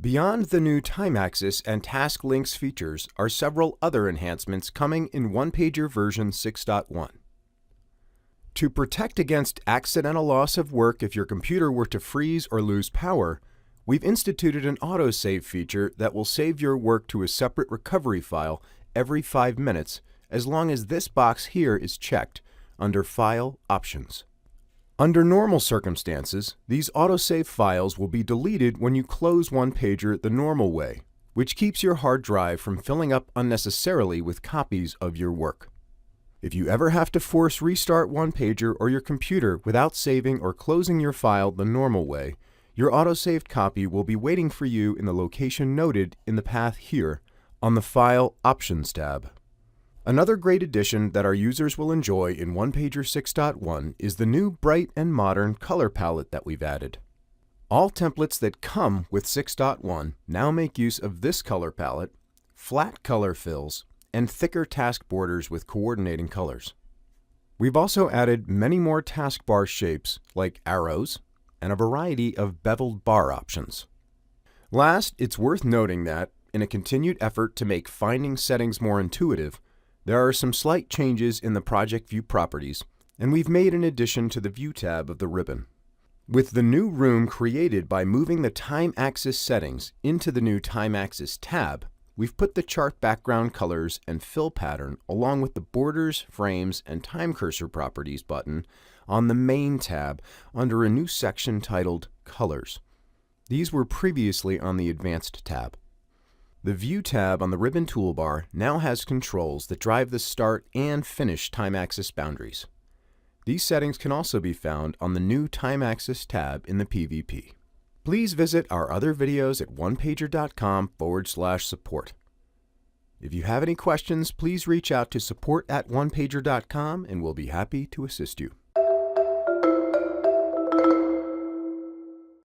Beyond the new time axis and task links features are several other enhancements coming in OnePager version 6.1. To protect against accidental loss of work if your computer were to freeze or lose power, we've instituted an autosave feature that will save your work to a separate recovery file every 5 minutes as long as this box here is checked under File Options. Under normal circumstances, these autosave files will be deleted when you close OnePager the normal way, which keeps your hard drive from filling up unnecessarily with copies of your work. If you ever have to force restart OnePager or your computer without saving or closing your file the normal way, your autosaved copy will be waiting for you in the location noted in the path here on the File Options tab. Another great addition that our users will enjoy in OnePager 6.1 is the new bright and modern color palette that we've added. All templates that come with 6.1 now make use of this color palette, flat color fills, and thicker task borders with coordinating colors. We've also added many more taskbar shapes like arrows and a variety of beveled bar options. Last, it's worth noting that, in a continued effort to make finding settings more intuitive, there are some slight changes in the Project View properties, and we've made an addition to the View tab of the ribbon. With the new room created by moving the time axis settings into the new time axis tab, we've put the chart background colors and fill pattern along with the borders, frames, and time cursor properties button on the main tab under a new section titled Colors. These were previously on the Advanced tab. The View tab on the ribbon toolbar now has controls that drive the start and finish time axis boundaries. These settings can also be found on the new time axis tab in the PVP. Please visit our other videos at onepager.com/support. If you have any questions, please reach out to support@onepager.com and we'll be happy to assist you.